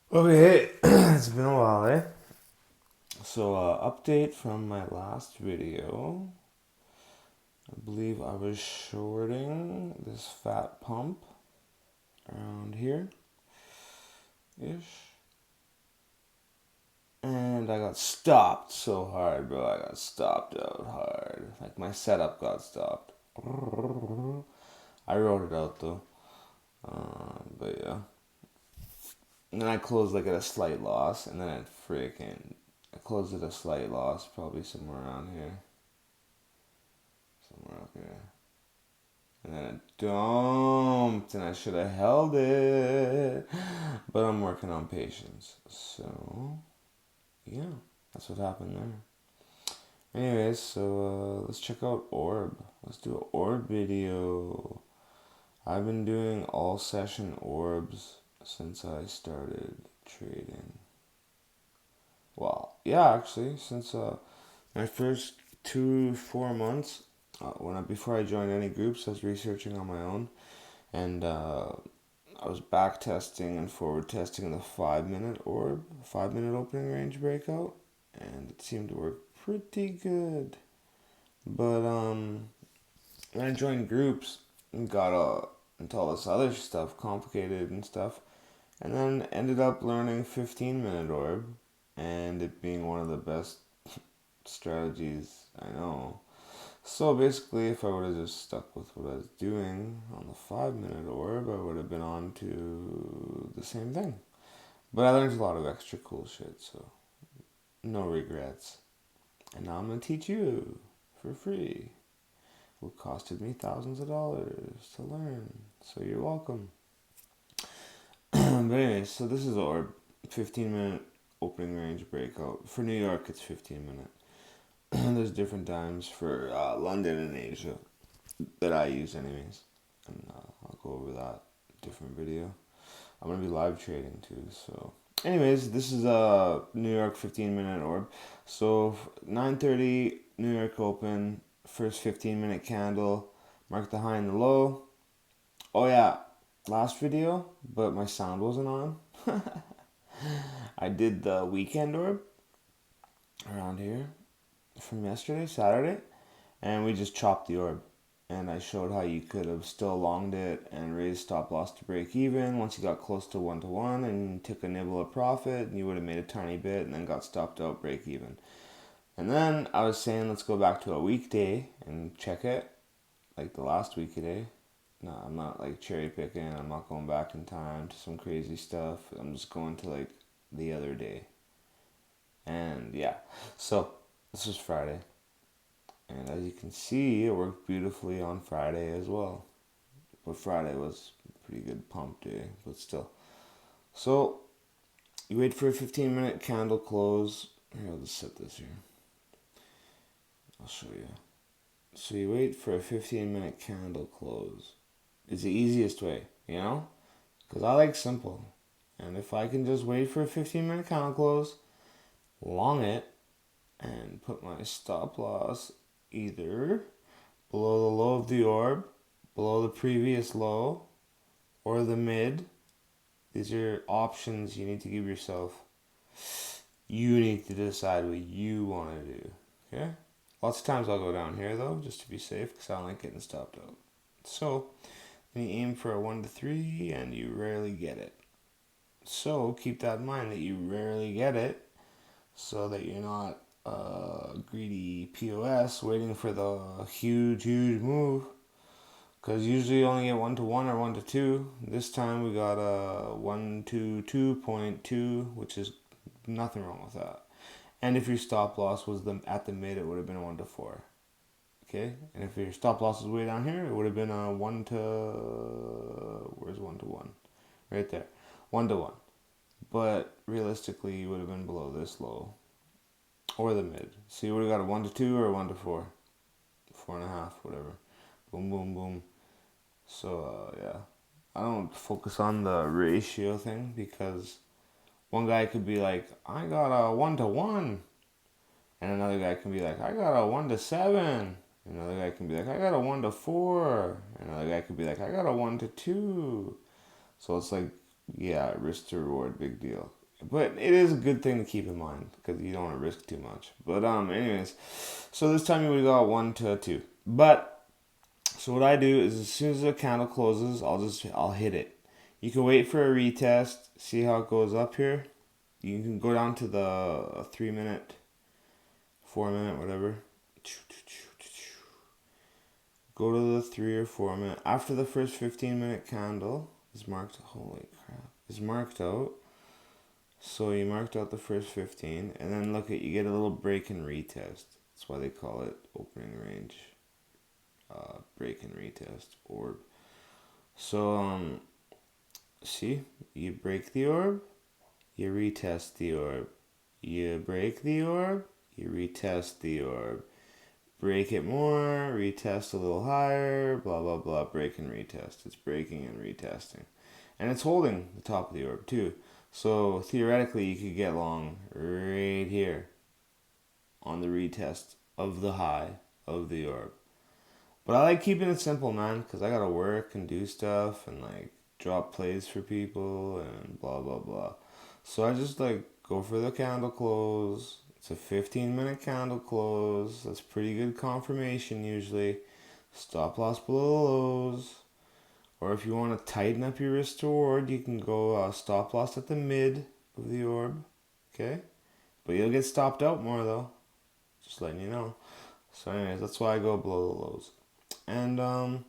Okay, it's been a while, eh? So, update from my last video. I believe I was shorting this fat pump around here ish. And I got stopped so hard, bro. I got stopped out hard. Like, my setup got stopped. I wrote it out though. But yeah. And then I closed like at a slight loss, and then I closed at a slight loss, probably somewhere around here. Somewhere up here. And then it dumped, and I should have held it. But I'm working on patience. So, yeah, that's what happened there. Anyways, so let's check out Orb. Let's do an Orb video. I've been doing all session orbs since I started trading. Well, yeah, actually, since my first 4 months, before I joined any groups, I was researching on my own, and I was back testing and forward testing the 5 minute orb, 5 minute opening range breakout, and it seemed to work pretty good. But when I joined groups and got into all this other stuff, complicated and stuff, and then ended up learning 15 minute orb, and it being one of the best strategies I know. So basically, if I would have just stuck with what I was doing on the 5 minute orb, I would have been on to the same thing. But I learned a lot of extra cool shit, so no regrets. And now I'm gonna teach you for free. What costed me thousands of dollars to learn. So you're welcome. But anyways, so this is Orb. 15 minute opening range breakout. For New York, it's 15 minute. There's different times for London and Asia that I use, anyways. And I'll go over that different video. I'm gonna be live trading too. So, anyways, this is a New York 15 minute orb. So 9:30 New York open. First 15 minute candle. Mark the high and the low. Oh yeah, last video, but my sound wasn't on. I did the weekend orb around here from yesterday, Saturday, and we just chopped the orb. And I showed how you could have still longed it and raised stop loss to break even once you got close to 1 to 1 and took a nibble of profit, and you would have made a tiny bit and then got stopped out break even. And then I was saying let's go back to a weekday and check it, like the last weekday. No, I'm not like cherry picking. I'm not going back in time to some crazy stuff. I'm just going to like the other day. And yeah, so this was Friday. And as you can see, it worked beautifully on Friday as well. But Friday was a pretty good pump day, but still. So you wait for a 15 minute candle close. Here, I'll just set this here. I'll show you. So you wait for a 15 minute candle close. It's the easiest way, you know? Because I like simple. And if I can just wait for a 15 minute candle close, long it, and put my stop loss either below the low of the orb, below the previous low, or the mid. These are options you need to give yourself. You need to decide what you want to do. Okay? Lots of times I'll go down here though, just to be safe, because I don't like getting stopped out. So, then you aim for a 1 to 3, and you rarely get it. So, keep that in mind that you rarely get it, so that you're not greedy POS waiting for the huge move. Because usually you only get 1 to 1 or 1 to 2. This time we got a 1 to 2.2, which is nothing wrong with that. And if your stop loss was at the mid, it would have been a 1 to 4. Okay? And if your stop loss was way down here, it would have been a 1 to. Where's 1 to 1? Right there. 1 to 1. But realistically, you would have been below this low. Or the mid. So you would have got a 1 to 2 or a 1 to 4. 4.5, whatever. Boom, boom, boom. So, yeah. I don't focus on the ratio thing because one guy could be like, I got a 1 to 1. And another guy can be like, I got a 1 to 7. Another guy can be like, I got a 1 to 4. Another guy could be like, I got a 1 to 2. So it's like Yeah, risk to reward, big deal. But it is a good thing to keep in mind because you don't want to risk too much. But anyways, so this time we got 1 to 2. But so what I do is as soon as the candle closes, I'll hit it. You can wait for a retest, see how it goes up here. You can go down to the 3 minute, 4 minute, whatever. Go to the 3 or 4 minute. After the first 15-minute candle is marked, holy crap, is marked out. So you marked out the first 15, and then look at, you get a little break and retest. That's why they call it opening range. Break and retest orb. So see, you break the orb, you retest the orb. You break the orb, you retest the orb. Break it more, retest a little higher, blah blah blah, break and retest. It's breaking and retesting. And it's holding the top of the orb too. So theoretically you could get long right here on the retest of the high of the orb. But I like keeping it simple, man, because I gotta work and do stuff and like drop plays for people and blah blah blah. So I just like go for the candle close. It's a 15-minute candle close. That's pretty good confirmation usually. Stop loss below the lows. Or if you want to tighten up your risk to reward, you can go stop loss at the mid of the orb. Okay? But you'll get stopped out more though. Just letting you know. So anyways, that's why I go below the lows. And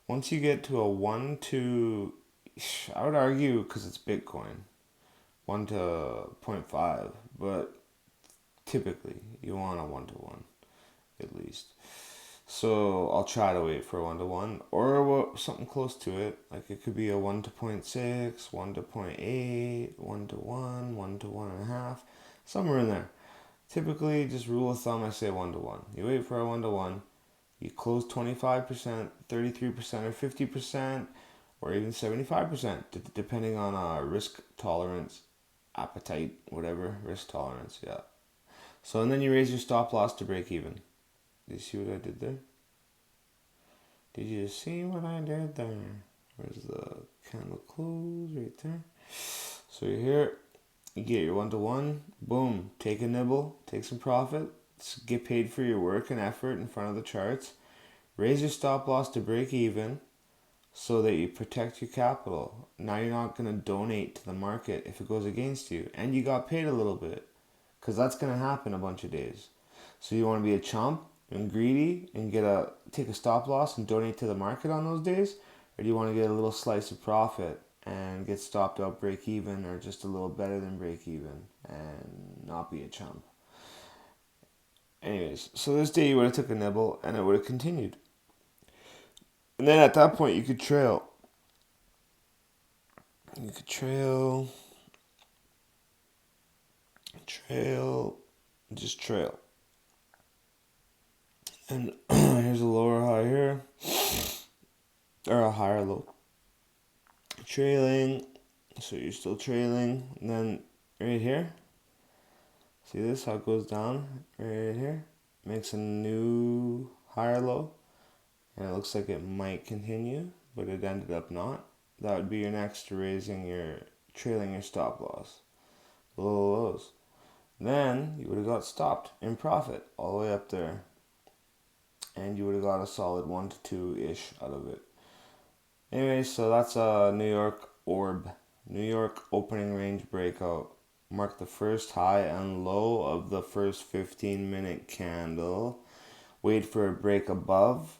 once you get to a 1 to, I would argue because it's Bitcoin, 1 to 0.5, but typically you want a 1 to 1 at least. So I'll try to wait for a 1 to 1 or something close to it. Like it could be a 1 to 0.6, 1 to 0.8, 1 to 1, 1 to 1.5, somewhere in there. Typically, just rule of thumb, I say 1 to 1. You wait for a 1 to 1. You close 25%, 33%, or 50%, or even 75%, depending on risk tolerance, appetite, whatever, risk tolerance, yeah. So, and then you raise your stop loss to break even. Did you see what I did there? Did you see what I did there? Where's the candle close? Right there. So you're here, you get your 1 to 1, boom, take a nibble, take some profit, get paid for your work and effort in front of the charts, raise your stop loss to break even so that you protect your capital. Now you're not going to donate to the market if it goes against you, and you got paid a little bit, because that's going to happen a bunch of days. So you want to be a chump and greedy and take a stop loss and donate to the market on those days, or do you want to get a little slice of profit and get stopped out break even, or just a little better than break even and not be a chump? Anyways, so this day you would have took a nibble and it would have continued. And then at that point you could trail. You could trail, just trail. And here's a lower high here, or a higher low. Trailing, so you're still trailing. And then right here, see this, how it goes down right here? Makes a new higher low. And it looks like it might continue, but it ended up not. That would be your next trailing your stop loss. Below lows. Then you would have got stopped in profit all the way up there. And you would have got a solid 1 to 2-ish out of it. Anyway, so that's a New York orb. New York opening range breakout. Mark the first high and low of the first 15-minute candle. Wait for a break above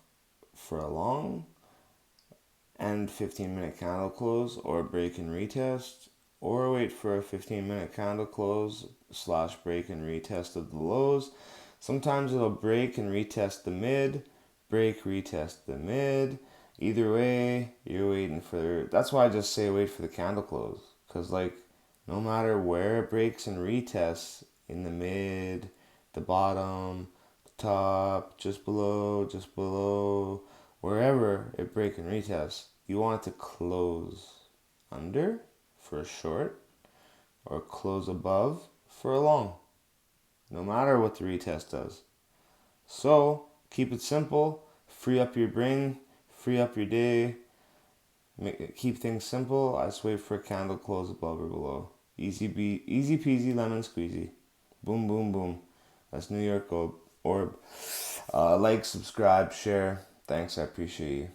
for a long and 15-minute candle close, or break and retest, or wait for a 15-minute candle close / break and retest of the lows. Sometimes it'll break and retest the mid, break, retest the mid. Either way, you're waiting for, that's why I just say wait for the candle close, because like no matter where it breaks and retests, in the mid, the bottom, the top, just below, wherever it break and retests, you want it to close under for a short or close above for a long, no matter what the retest does. So keep it simple, free up your brain, free up your day, Keep things simple. I just wait for a candle close above or below. Easy peasy lemon squeezy. Boom, boom, boom. That's New York Orb. Like, subscribe, share. Thanks, I appreciate you.